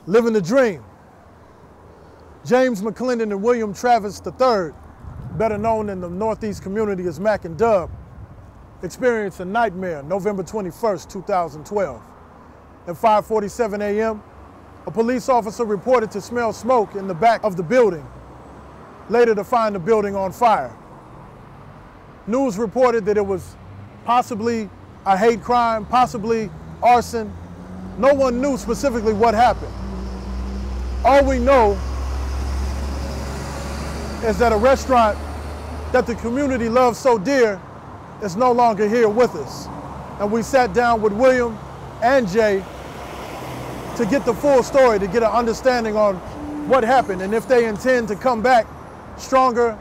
Living the dream. James McClendon and William Travis III, better known in the Northeast community as Mack and Dub, experienced a nightmare November 21st, 2012. At 5:47 a.m., a police officer reported to smell smoke in the back of the building, later to find the building on fire. News reported that it was possibly a hate crime, possibly arson. No one knew specifically what happened. All we know is that a restaurant that the community loves so dear is no longer here with us. And we sat down with William and Jay to get the full story, to get an understanding on what happened and if they intend to come back stronger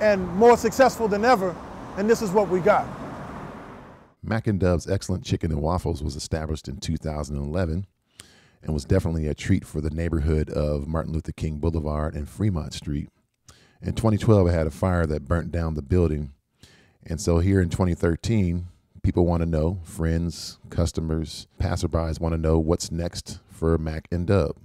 and more successful than ever. And this is what we got. Mack and Dub's Excellent Chicken and Waffles was established in 2011 and was definitely a treat for the neighborhood of Martin Luther King Boulevard and Fremont Street. In 2012, it had a fire that burnt down the building. And so here in 2013, people want to know, friends, customers, passerbys want to know what's next for Mack and Dub.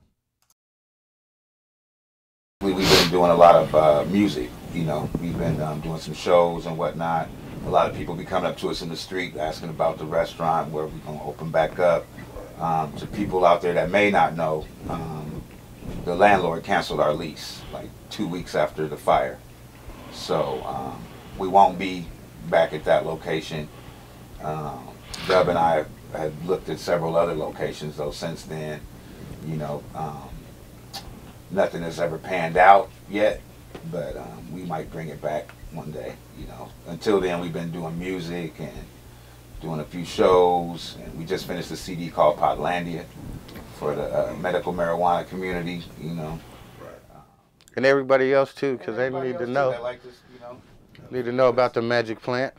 We've been doing a lot of music, you know. We've been doing some shows and whatnot. A lot of people be coming up to us in the street asking about the restaurant, where we're going to open back up. To people out there that may not know, the landlord canceled our lease like 2 weeks after the fire. So we won't be back at that location. Dub and I have looked at several other locations though since then. You know, nothing has ever panned out yet, but we might bring it back one day, you know. Until then, we've been doing music and doing a few shows, and we just finished a CD called Podlandia for the medical marijuana community, you know. And everybody else too, because they need to know. Like this, you know. Need to know about the magic plant.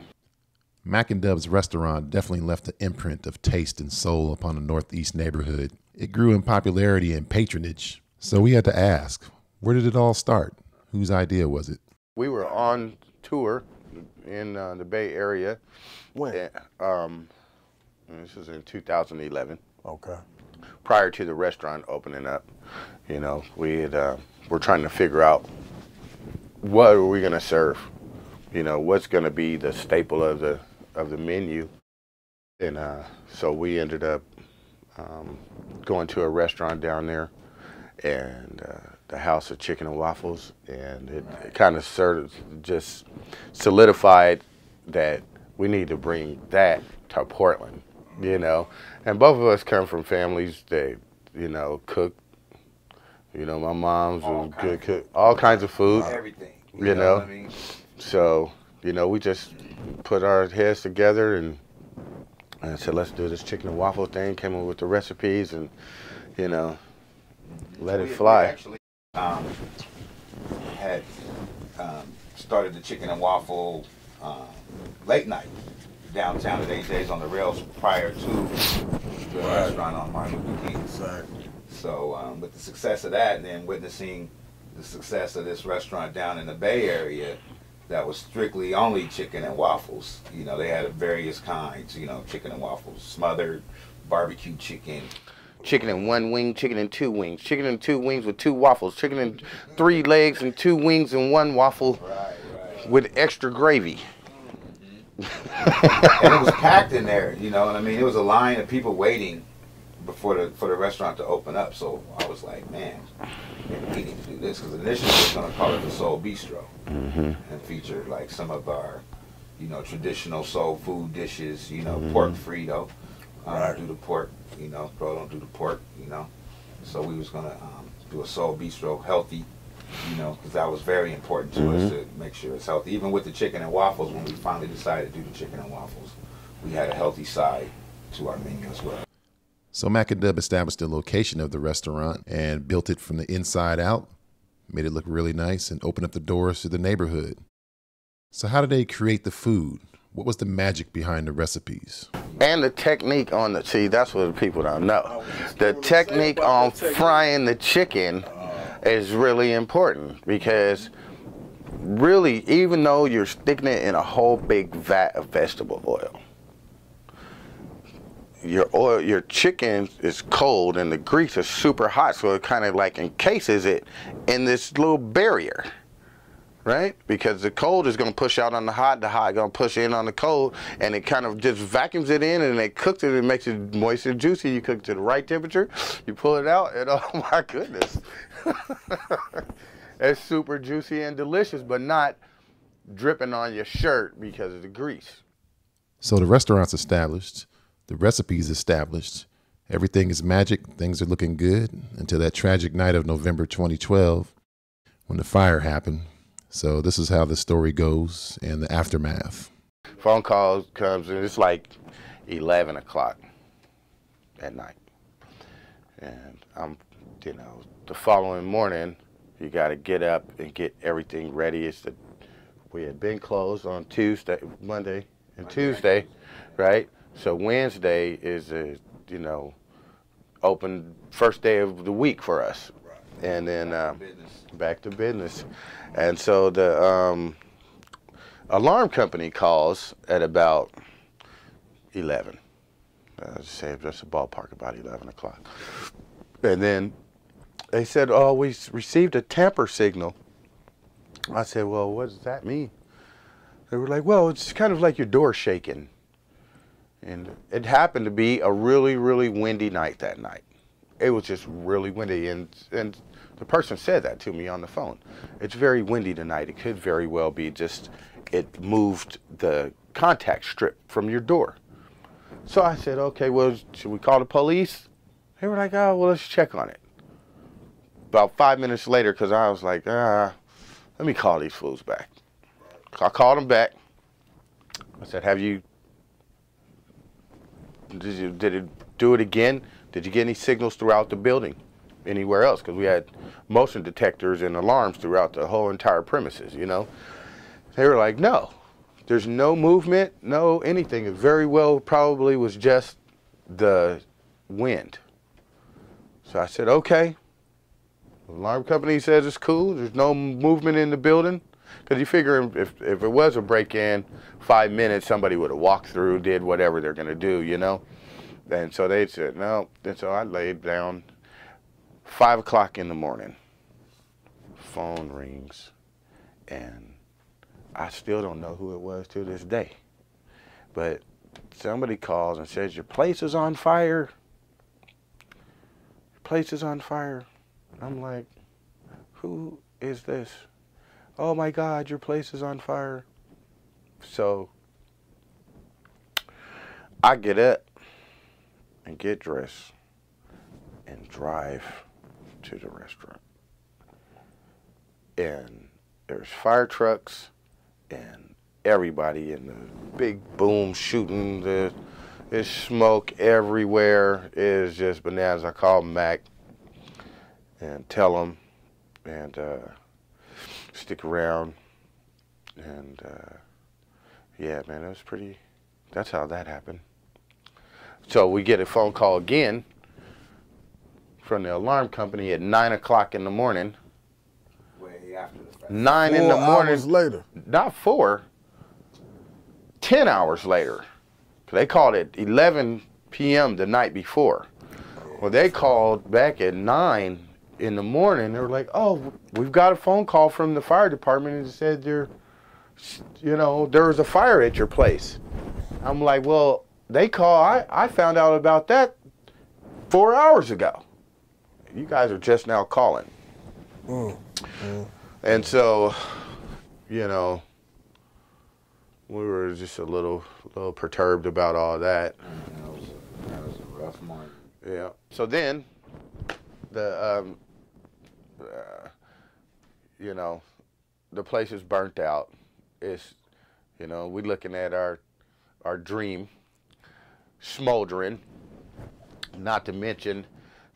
Mack and Dub's restaurant definitely left an imprint of taste and soul upon the Northeast neighborhood. It grew in popularity and patronage. So we had to ask, where did it all start? Whose idea was it? We were on tour in the Bay Area. When? This was in 2011. Okay. Prior to the restaurant opening up, you know, we had we're trying to figure out what are we gonna serve. You know, what's gonna be the staple of the menu, and so we ended up going to a restaurant down there, and the House of Chicken and Waffles, and it kind of sort of just solidified that we need to bring that to Portland, you know. And both of us come from families that, you know, cook. You know, my mom's a good cook, all kinds of food. Everything. You know. What I mean? So, you know, we just put our heads together and said, let's do this chicken and waffle thing. Came up with the recipes and, you know, let it fly. We actually had started the chicken and waffle late night downtown at AJ's on the rails prior to the restaurant on Martin Luther King. Exactly. So with the success of that, and then witnessing the success of this restaurant down in the Bay Area that was strictly only chicken and waffles. You know, they had various kinds, you know, chicken and waffles, smothered, barbecue chicken. Chicken and one wing, chicken and two wings, chicken and two wings with two waffles, chicken and 3 legs and 2 wings and 1 waffle with extra gravy. And it was packed in there, you know what I mean? It was a line of people waiting for the restaurant to open up. So I was like, man, we need to do this, because initially we were going to call it the Soul Bistro and feature like some of our, you know, traditional soul food dishes, you know, pork Frito. Do the pork, you know, bro don't do the pork, you know. So we was going to do a Soul Bistro, healthy, you know, because that was very important to us to make sure it's healthy. Even with the chicken and waffles, when we finally decided to do the chicken and waffles, we had a healthy side to our menu as well. So Mack and Dub established the location of the restaurant and built it from the inside out, made it look really nice, and opened up the doors to the neighborhood. So how did they create the food? What was the magic behind the recipes? And the technique on the, see, that's what people don't know. The technique on frying the chicken is really important, because really, even though you're sticking it in a whole big vat of vegetable oil, your chicken is cold and the grease is super hot, so it kind of like encases it in this little barrier, right? Because the cold is going to push out on the hot going to push in on the cold, and it kind of just vacuums it in, and it cooks it and makes it moist and juicy. You cook it to the right temperature, you pull it out, and oh my goodness. It's super juicy and delicious, but not dripping on your shirt because of the grease. So the restaurant's established, the recipe's established, everything is magic, things are looking good until that tragic night of November 2012 when the fire happened. So this is how the story goes and the aftermath. Phone call comes and it's like 11 o'clock at night. And the following morning, you got to get up and get everything ready. We had been closed on Monday and Tuesday, right? So Wednesday is open first day of the week for us. And then back to business. And so the alarm company calls at about 11. I'd say just a ballpark, about 11 o'clock. And then they said, oh, we received a tamper signal. I said, well, what does that mean? They were like, well, it's kind of like your door shaking. And it happened to be a really, really windy night that night. It was just really windy. And the person said that to me on the phone. It's very windy tonight. It could very well be just it moved the contact strip from your door. So I said, okay, well, should we call the police? They were like, oh, well, let's check on it. About 5 minutes later, because I was like, let me call these fools back. So I called them back. I said, did it do it again? Did you get any signals throughout the building? Anywhere else? Because we had motion detectors and alarms throughout the whole entire premises, you know? They were like, no. There's no movement, no anything. It very well probably was just the wind. So I said, okay. The alarm company says it's cool. There's no movement in the building. Because you figure if it was a break-in, 5 minutes, somebody would have walked through, did whatever they're going to do, you know? And so they said, no. And so I laid down. 5 o'clock in the morning. Phone rings. And I still don't know who it was to this day. But somebody calls and says, your place is on fire. Your place is on fire. I'm like, who is this? Oh my God, your place is on fire. So I get up and get dressed and drive to the restaurant. And there's fire trucks and everybody in the big boom shooting. There's smoke everywhere. It's just bananas. I call Mack and tell him and stick around. And yeah, man, it was pretty, that's how that happened. So we get a phone call again from the alarm company at 9 o'clock in the morning. Way after the fact. 9 in the morning. 4 hours later. Not 4. 10 hours later. They called at 11 p.m. the night before. Well, they called back at 9 in the morning. They were like, oh, we've got a phone call from the fire department and it said there was a fire at your place. I'm like, well, they call. I found out about that 4 hours ago. You guys are just now calling. And so, we were just a little perturbed about all that. That was a rough morning. Yeah. So then, the place is burnt out. It's, we looking at our dream smoldering. Not to mention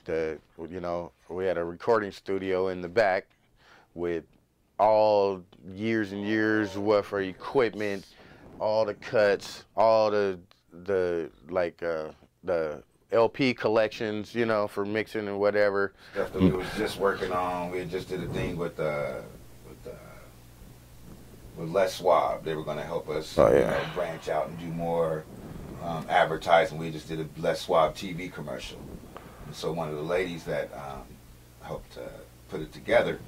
we had a recording studio in the back with all years and years worth of equipment, all the cuts, all the LP collections, for mixing and whatever. Stuff that we was just working on. We just did a thing with Les Schwab. They were going to help us branch out and do more advertising. We just did a Les Schwab TV commercial. And so one of the ladies that helped put it together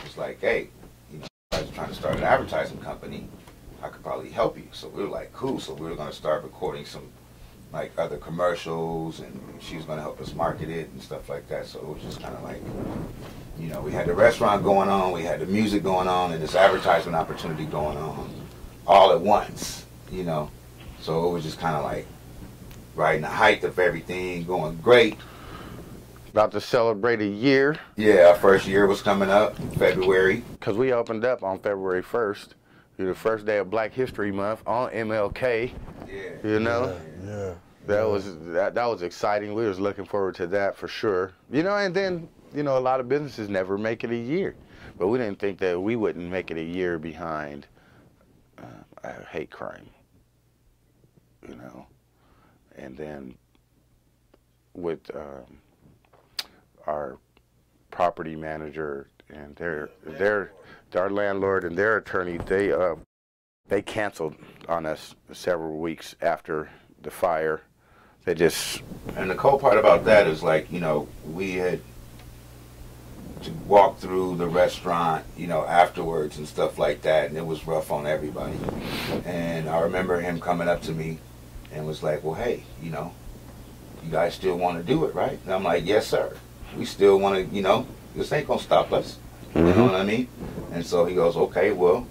was like, hey, you know, I was trying to start an advertising company. I could probably help you. So we were like, cool. So we were going to start recording some like other commercials, and she was going to help us market it and stuff like that. So it was just kind of like, you know, we had the restaurant going on, we had the music going on, and this advertisement opportunity going on all at once, you know. So it was just kind of like right in the height of everything, going great. About to celebrate a year. Yeah, our first year was coming up in February. Because we opened up on February 1st, the first day of Black History Month on MLK. Yeah. You know? Yeah. That was exciting. We was looking forward to that for sure. You know, and then, you know, a lot of businesses never make it a year. But we didn't think that we wouldn't make it a year behind hate crime. You know? And then with our property manager and our landlord and their attorney, they canceled on us several weeks after the fire. They just... And the cool part about that is, like, you know, we had to walk through the restaurant, you know, afterwards and stuff like that, and it was rough on everybody. And I remember him coming up to me and was like, well, hey, you know, you guys still want to do it, right? And I'm like, yes, sir. We still want to, you know, this ain't going to stop us. You know what I mean? And so he goes, okay, well,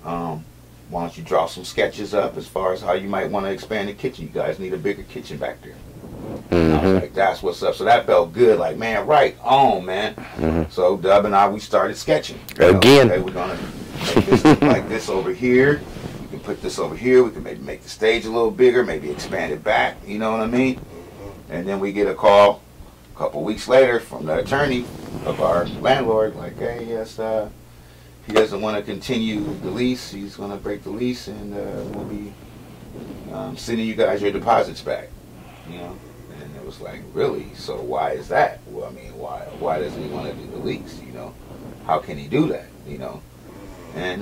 why don't you draw some sketches up as far as how you might want to expand the kitchen? You guys need a bigger kitchen back there. And I was like, that's what's up. So that felt good. Like, man, right on, man. So Dub and I, we started sketching. Again. Okay, we're going to make this look like this over here. We can put this over here. We can maybe make the stage a little bigger, maybe expand it back. You know what I mean? And then we get a call a couple weeks later from the attorney of our landlord, like, hey, yes, he doesn't want to continue the lease. He's going to break the lease, and we'll be sending you guys your deposits back. You know, and it was like, really? So why is that? Well, I mean, why doesn't he want to do the lease? You know, how can he do that? You know, and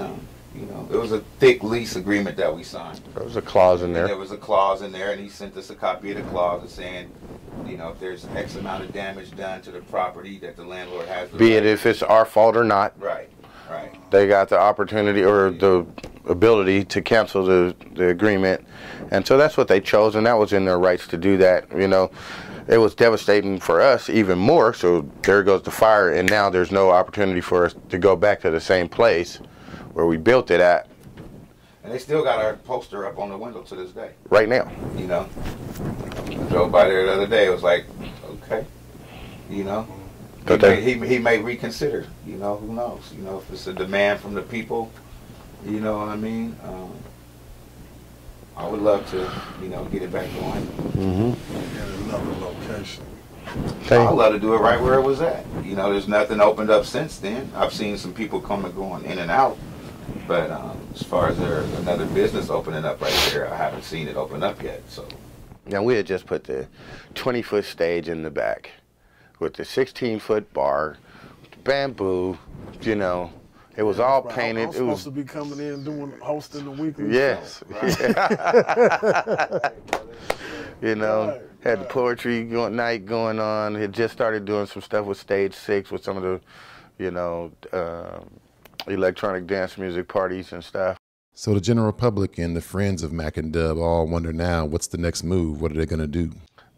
you know, it was a thick lease agreement that we signed. There was a clause in there. And there was a clause in there, and he sent us a copy of the clause saying, you know, if there's X amount of damage done to the property that the landlord has the Be right. it if it's our fault or not. Right, right. They got the opportunity or the ability to cancel the agreement. And so that's what they chose, and that was in their rights to do that. You know, it was devastating for us even more, so there goes the fire, and now there's no opportunity for us to go back to the same place where we built it at. And they still got our poster up on the window to this day. Right now. You know, I drove by there the other day. It was like, okay, you know, he may reconsider. You know, who knows? You know, if it's a demand from the people, you know what I mean. I would love to, you know, get it back going. In another location. I'd love to do it right where it was at. You know, there's nothing opened up since then. I've seen some people come and going in and out, but as far as there's another business opening up right there, I haven't seen it open up yet. So. Now we had just put the 20-foot stage in the back with the 16-foot bar, bamboo, you know. It was all painted. I'm supposed to be coming in hosting the weekly yes. show. Right? You know, had the poetry night going on. Had just started doing some stuff with Stage 6 with some of the, you know, electronic dance music parties and stuff. So the general public and the friends of Mack and Dub all wonder now, what's the next move? What are they going to do?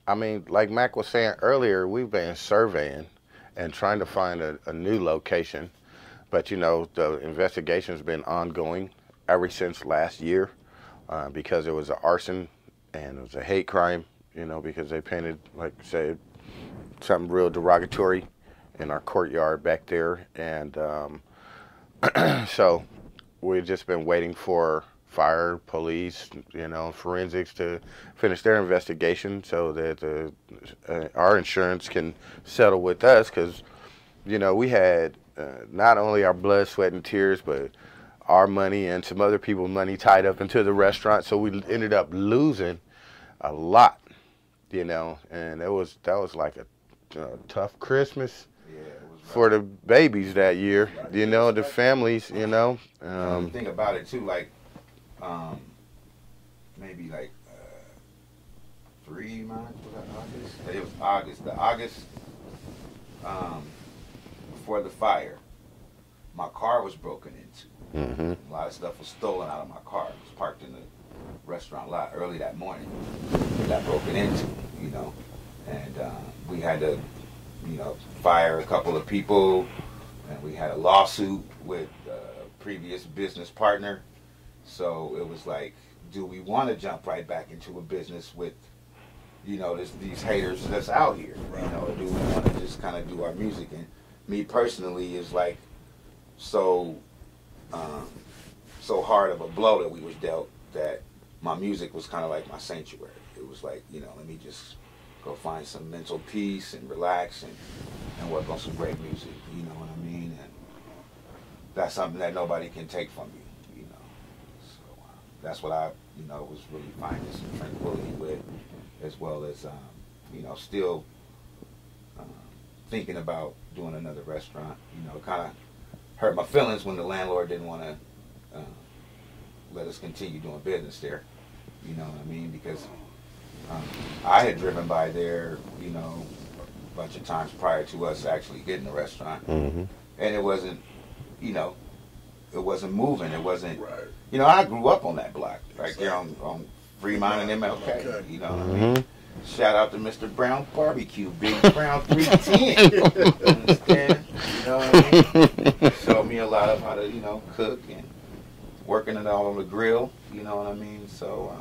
I mean, like Mack was saying earlier, we've been surveying and trying to find a new location. But, you know, the investigation's been ongoing ever since last year because it was an arson and it was a hate crime, you know, because they painted, like I said, something real derogatory in our courtyard back there. And so we've just been waiting for fire, police, you know, forensics to finish their investigation so that our insurance can settle with us because, you know, we had not only our blood, sweat, and tears, but our money and some other people's money tied up into the restaurant. So we ended up losing a lot, you know, and that was like a tough Christmas for the babies that year, you know, the families, you know. The thing about it too, like maybe like Fremont, was that August? It was August. The August before the fire, my car was broken into. Mm-hmm. A lot of stuff was stolen out of my car. It was parked in the restaurant lot early that morning. It got broken into, you know, and we had to, you know, fire a couple of people, and we had a lawsuit with a previous business partner. So it was like, do we want to jump right back into a business with, you know, these haters that's out here, you know, or do we want to just kind of do our music? And me personally is like so hard of a blow that we was dealt that my music was kind of like my sanctuary. It was like, you know, let me just go find some mental peace and relax and work on some great music, you know what I mean? And that's something that nobody can take from you, you know. So that's what I, you know, was really finding some tranquility with, as well as, you know, still thinking about doing another restaurant. You know, it kind of hurt my feelings when the landlord didn't want to let us continue doing business there. You know what I mean? Because I had driven by there, you know, a bunch of times prior to us actually getting the restaurant. Mm-hmm. And it wasn't, you know, it wasn't moving. It wasn't, you know, I grew up on that block right there on Fremont and MLK. You know what I mean? Shout out to Mr. Brown Barbecue, Big Brown 310. Understand? You know what I mean? Showed me a lot of how to, you know, cook and working it all on the grill. You know what I mean? So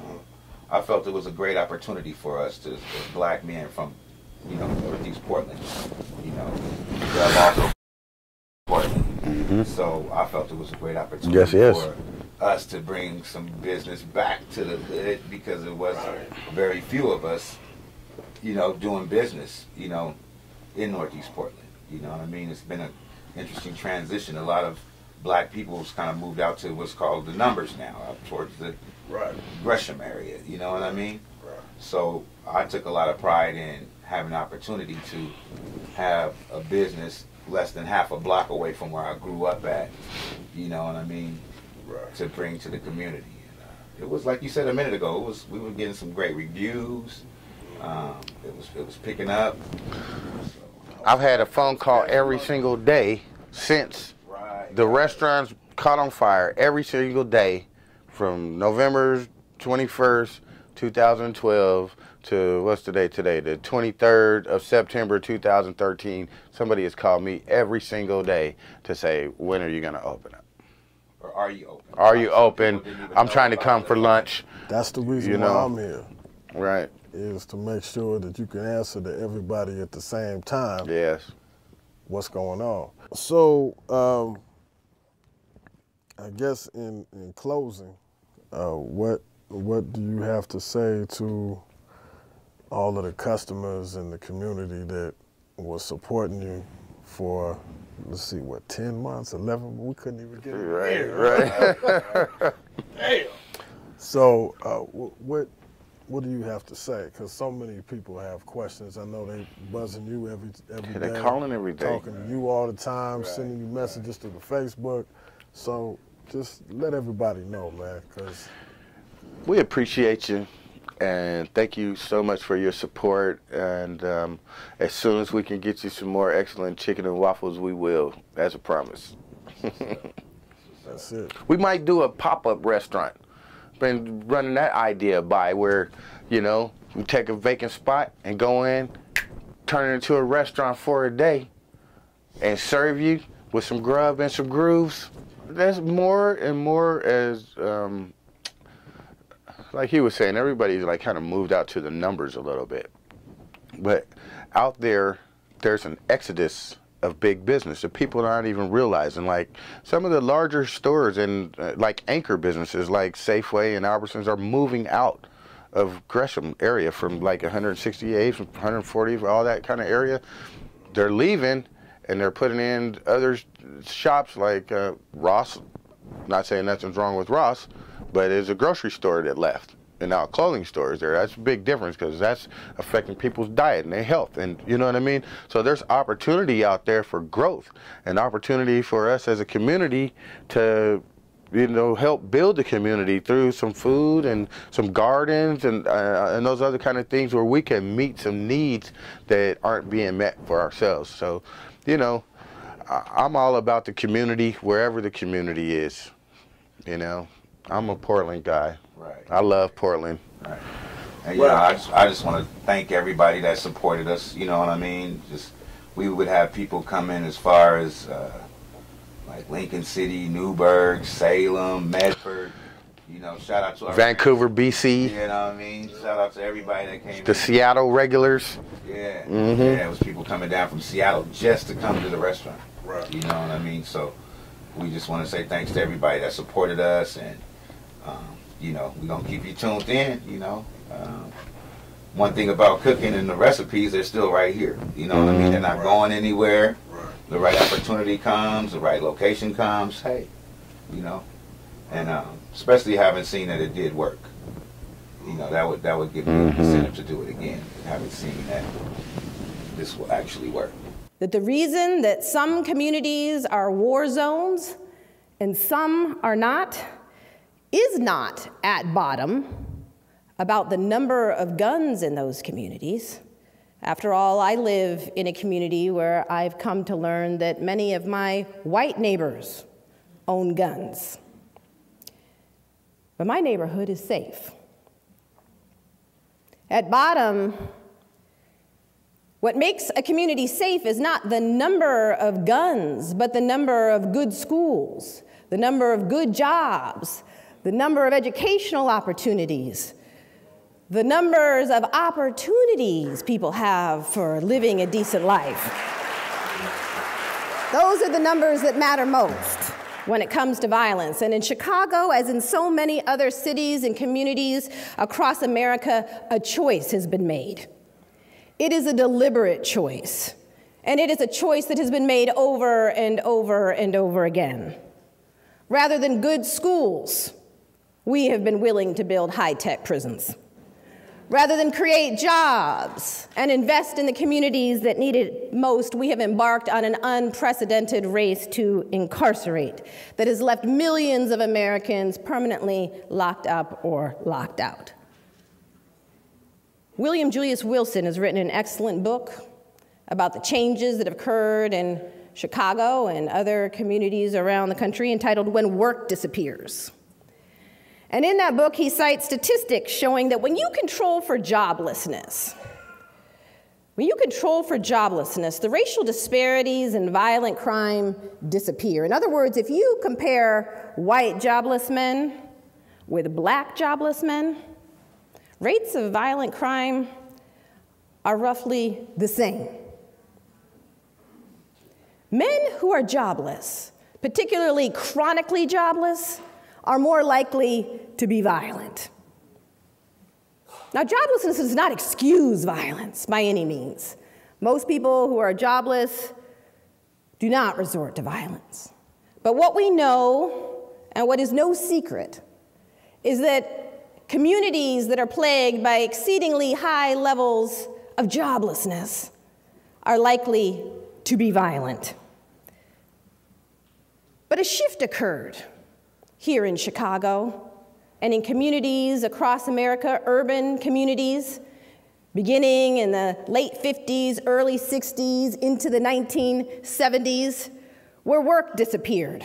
I felt it was a great opportunity for us to, as black men from, you know, Northeast Portland, you know, that also Portland. So I felt it was a great opportunity for us to bring some business back to the hood, because it was very few of us, you know, doing business, you know, in Northeast Portland. You know what I mean? It's been an interesting transition. A lot of black people have kind of moved out to what's called the numbers now, up towards the Gresham area. You know what I mean? So I took a lot of pride in having an opportunity to have a business less than half a block away from where I grew up at. You know what I mean? To bring to the community. And, it was like you said a minute ago. We were getting some great reviews. It was picking up. So, I've had a phone call every single day since the restaurants caught on fire. Every single day, from November 21st, 2012 to what's the date today? The 23rd of September 2013. Somebody has called me every single day to say, when are you going to open up? Or are you open? Are you open? I'm trying to come for lunch. That's the reason You why know. I'm here, Right. is to make sure that you can answer to everybody at the same time Yes. what's going on. So I guess in closing, what do you have to say to all of the customers in the community that was supporting you for, let's see, what, 10 months, 11? We couldn't even get it. Right. Damn. So what do you have to say? Because so many people have questions. I know they buzzing you every day. They're calling every day. Talking to you all the time, sending you messages through the Facebook. So just let everybody know, man, because We appreciate you, and thank you so much for your support. And as soon as we can get you some more excellent chicken and waffles, we will, as a promise. that's it. We might do a pop-up restaurant. Been running that idea by where, you know, we take a vacant spot and go in, turn it into a restaurant for a day, and serve you with some grub and some grooves. There's more and more as, like he was saying, everybody's like kind of moved out to the numbers a little bit. But out there, there's an exodus of big business that people aren't even realizing. Like some of the larger stores and like anchor businesses like Safeway and Albertsons are moving out of Gresham area from like 168, from 140, all that kind of area. They're leaving and they're putting in other shops like Ross. Not saying nothing's wrong with Ross, but there's a grocery store that left. And now clothing stores there. That's a big difference because that's affecting people's diet and their health. And you know what I mean? So there's opportunity out there for growth and opportunity for us as a community to, you know, help build the community through some food and some gardens and those other kind of things where we can meet some needs that aren't being met for ourselves. So, you know, I'm all about the community wherever the community is. You know, I'm a Portland guy. Right. I love Portland. Right. And, you know, I just want to thank everybody that supported us. You know what I mean? Just we would have people come in as far as like Lincoln City, Newburgh, Salem, Medford. You know, shout out to our Vancouver, BC. You know what I mean? Shout out to everybody that came. The Seattle regulars. Yeah. Mm-hmm. Yeah, it was people coming down from Seattle just to come to the restaurant. Right. You know what I mean? So we just want to say thanks to everybody that supported us, and you know, we're gonna keep you tuned in. You know, one thing about cooking and the recipes, they're still right here. You know what I mean? They're not going anywhere. Right. The right opportunity comes, the right location comes. Hey, you know, and especially having seen that it did work. You know, that would give me an incentive to do it again. Having seen that this will actually work. That the reason that some communities are war zones and some are not is not at bottom about the number of guns in those communities. After all, I live in a community where I've come to learn that many of my white neighbors own guns. But my neighborhood is safe. At bottom, what makes a community safe is not the number of guns, but the number of good schools, the number of good jobs, the number of educational opportunities, the numbers of opportunities people have for living a decent life. Those are the numbers that matter most when it comes to violence. And in Chicago, as in so many other cities and communities across America, a choice has been made. It is a deliberate choice, and it is a choice that has been made over and over and over again. Rather than good schools, we have been willing to build high-tech prisons. Rather than create jobs and invest in the communities that need it most, we have embarked on an unprecedented race to incarcerate that has left millions of Americans permanently locked up or locked out. William Julius Wilson has written an excellent book about the changes that have occurred in Chicago and other communities around the country entitled When Work Disappears. And in that book, he cites statistics showing that when you control for joblessness, the racial disparities and violent crime disappear. In other words, if you compare white jobless men with black jobless men, rates of violent crime are roughly the same. Men who are jobless, particularly chronically jobless, are more likely to be violent. Now, joblessness does not excuse violence by any means. Most people who are jobless do not resort to violence. But what we know, and what is no secret, is that communities that are plagued by exceedingly high levels of joblessness are likely to be violent. But a shift occurred here in Chicago and in communities across America, urban communities, beginning in the late 50s, early 60s, into the 1970s, where work disappeared.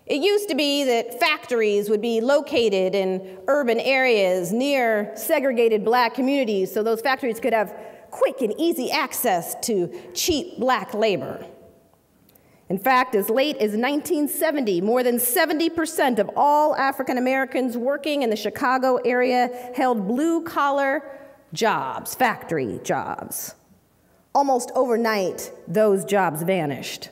It used to be that factories would be located in urban areas near segregated black communities, so those factories could have quick and easy access to cheap black labor. In fact, as late as 1970, more than 70% of all African Americans working in the Chicago area held blue-collar jobs, factory jobs. Almost overnight, those jobs vanished.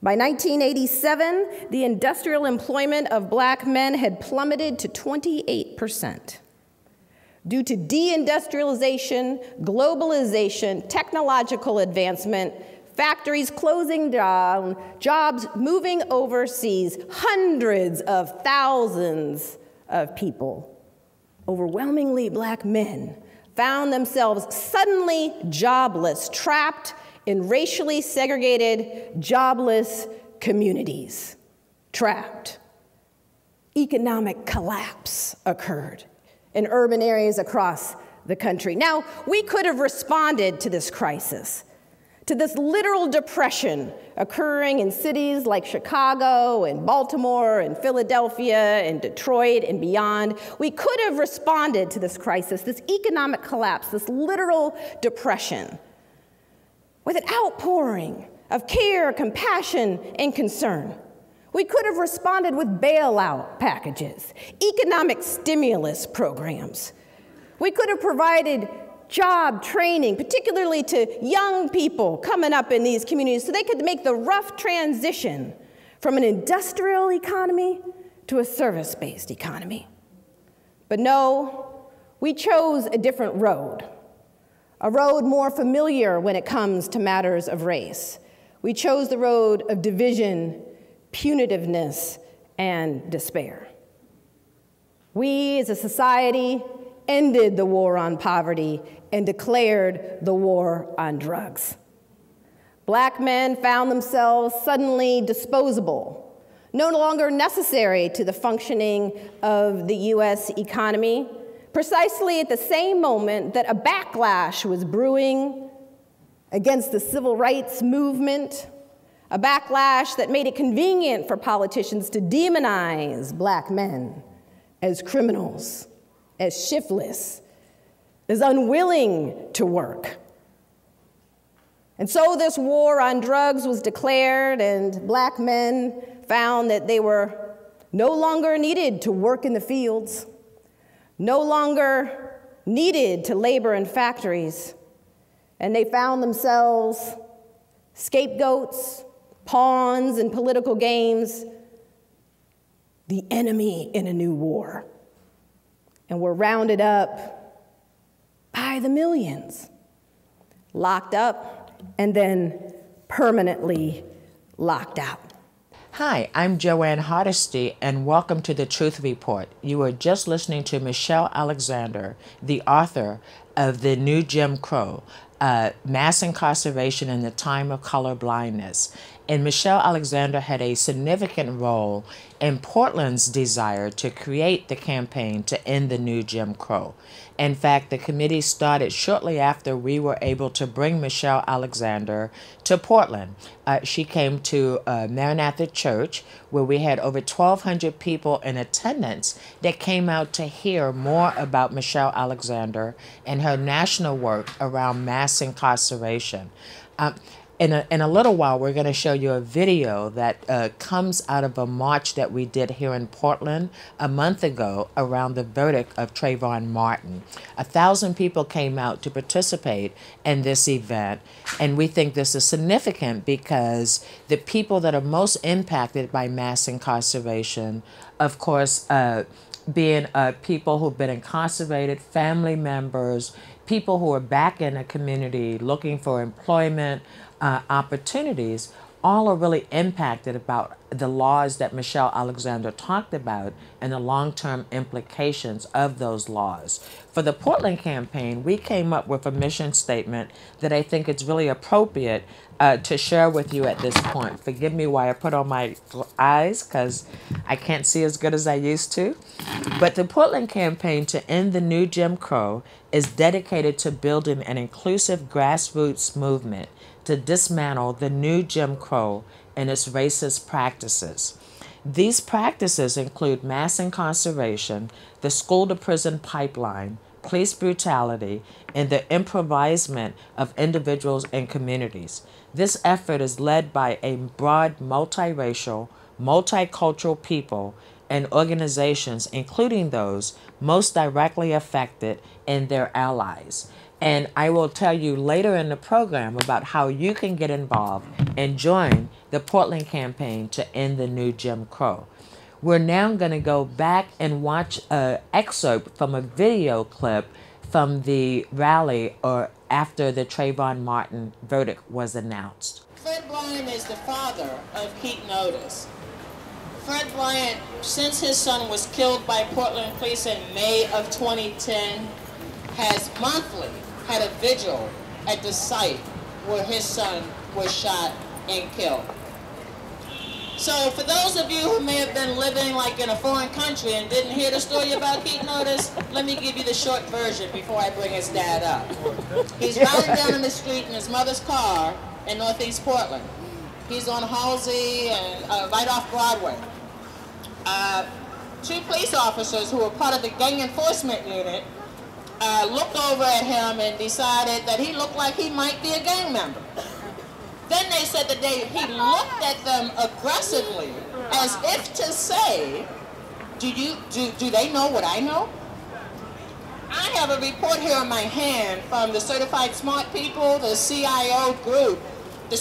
By 1987, the industrial employment of black men had plummeted to 28%. Due to deindustrialization, globalization, technological advancement, factories closing down, jobs moving overseas, hundreds of thousands of people, overwhelmingly black men, found themselves suddenly jobless, trapped in racially segregated, jobless communities. Trapped. economic collapse occurred in urban areas across the country. Now, we could have responded to this crisis, to this literal depression occurring in cities like Chicago and Baltimore and Philadelphia and Detroit and beyond. We could have responded to this crisis, this economic collapse, this literal depression, with an outpouring of care, compassion, and concern. We could have responded with bailout packages, economic stimulus programs. We could have provided job training, particularly to young people coming up in these communities, so they could make the rough transition from an industrial economy to a service-based economy. But no, we chose a different road, a road more familiar when it comes to matters of race. We chose the road of division, punitiveness, and despair. We, as a society, ended the war on poverty and declared the war on drugs. Black men found themselves suddenly disposable, no longer necessary to the functioning of the US economy, precisely at the same moment that a backlash was brewing against the civil rights movement, a backlash that made it convenient for politicians to demonize Black men as criminals, as shiftless, as unwilling to work. And so this war on drugs was declared, and Black men found that they were no longer needed to work in the fields, no longer needed to labor in factories, and they found themselves scapegoats, pawns in political games, the enemy in a new war, and were rounded up by the millions, locked up, and then permanently locked out. Hi, I'm Joanne Hardesty, and welcome to The Truth Report. You are just listening to Michelle Alexander, the author of The New Jim Crow, Mass Incarceration in the Time of Color Blindness. And Michelle Alexander had a significant role in Portland's desire to create the campaign to end the new Jim Crow. In fact, the committee started shortly after we were able to bring Michelle Alexander to Portland. She came to Maranatha Church, where we had over 1,200 people in attendance that came out to hear more about Michelle Alexander and her national work around mass incarceration. In a little while, we're going to show you a video that comes out of a march that we did here in Portland a month ago around the verdict of Trayvon Martin. 1,000 people came out to participate in this event, and we think this is significant because the people that are most impacted by mass incarceration, of course, being people who've been incarcerated, family members, people who are back in the community looking for employment, opportunities, all are really impacted about the laws that Michelle Alexander talked about and the long-term implications of those laws. For the Portland campaign, we came up with a mission statement that I think it's really appropriate to share with you at this point. Forgive me while I put on my eyes because I can't see as good as I used to. But the Portland campaign to end the new Jim Crow is dedicated to building an inclusive grassroots movement to dismantle the new Jim Crow and its racist practices. These practices include mass incarceration, the school-to-prison pipeline, police brutality, and the impoverishment of individuals and communities. This effort is led by a broad multiracial, multicultural people and organizations, including those most directly affected and their allies. And I will tell you later in the program about how you can get involved and join the Portland campaign to end the new Jim Crow. We're now going to go back and watch an excerpt from a video clip from the rally or after the Trayvon Martin verdict was announced. Fred Bryant is the father of Keaton Otis. Fred Bryant, since his son was killed by Portland police in May of 2010, has monthly had a vigil at the site where his son was shot and killed. So for those of you who may have been living like in a foreign country and didn't hear the story about Keaton Otis, let me give you the short version before I bring his dad up. He's riding down in the street in his mother's car in Northeast Portland. He's on Halsey and right off Broadway. Two police officers who were part of the gang enforcement unit looked over at him and decided that he looked like he might be a gang member. Then they said that he looked at them aggressively as if to say, do they know what I know? I have a report here in my hand from the Certified Smart People, the CIO group, the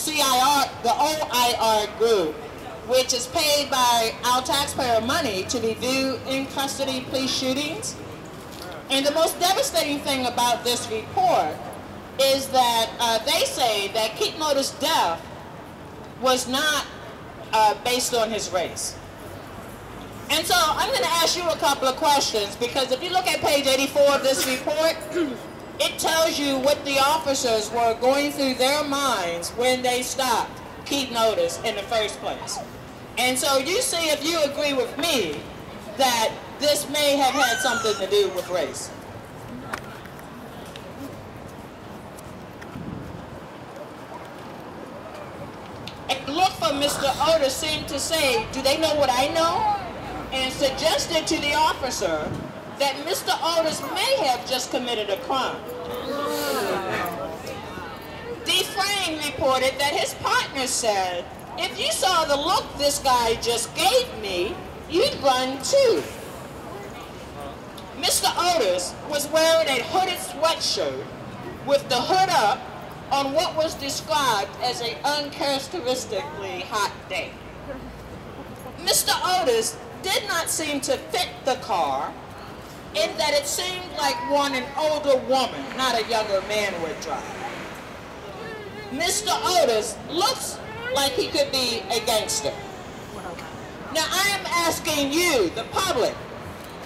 OIR group, which is paid by our taxpayer money to review in-custody police shootings. And the most devastating thing about this report is that they say that Keaton Otis' death was not based on his race. And so I'm going to ask you a couple of questions, because if you look at page 84 of this report, it tells you what the officers were going through their minds when they stopped Keaton Otis in the first place. And so you see if you agree with me that this may have had something to do with race. A look from Mr. Otis seemed to say, do they know what I know? And suggested to the officer that Mr. Otis may have just committed a crime. Deframe reported that his partner said, if you saw the look this guy just gave me, you'd run too. Mr. Otis was wearing a hooded sweatshirt with the hood up on what was described as an uncharacteristically hot day. Mr. Otis did not seem to fit the car in that it seemed like one an older woman, not a younger man, would drive. Mr. Otis looks like he could be a gangster. Now I am asking you, the public,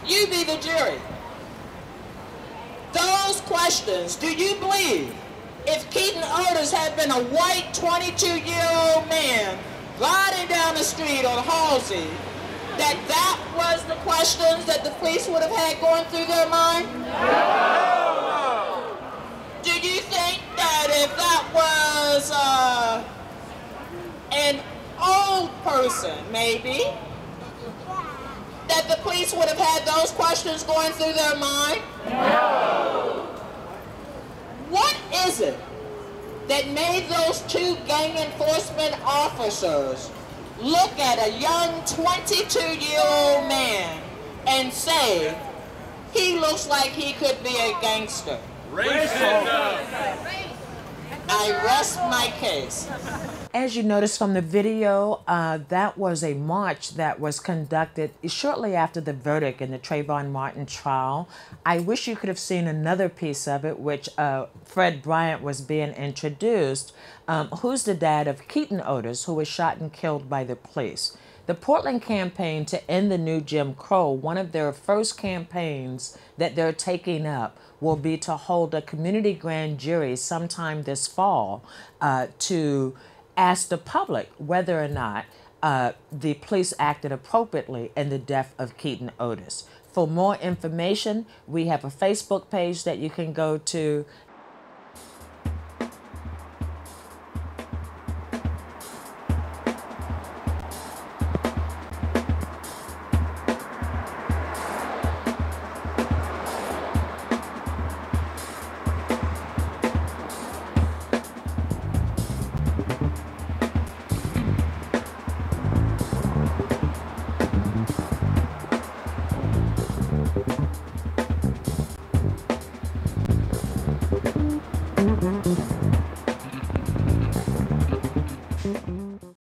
you be the jury. Those questions, do you believe if Keaton Otis had been a white 22-year-old man riding down the street on Halsey, that was the questions that the police would have had going through their mind? No! Do you think that if that was an old person, maybe, that the police would have had those questions going through their mind? No! What is it that made those two gang enforcement officers look at a young 22-year-old man and say, he looks like he could be a gangster? I rest my case. As you noticed from the video, that was a march that was conducted shortly after the verdict in the Trayvon Martin trial. I wish you could have seen another piece of it, which Fred Bryant was being introduced, who's the dad of Keaton Otis, who was shot and killed by the police. The Portland campaign to end the new Jim Crow, one of their first campaigns that they're taking up will be to hold a community grand jury sometime this fall to ask the public whether or not the police acted appropriately in the death of Keaton Otis. For more information, we have a Facebook page that you can go to,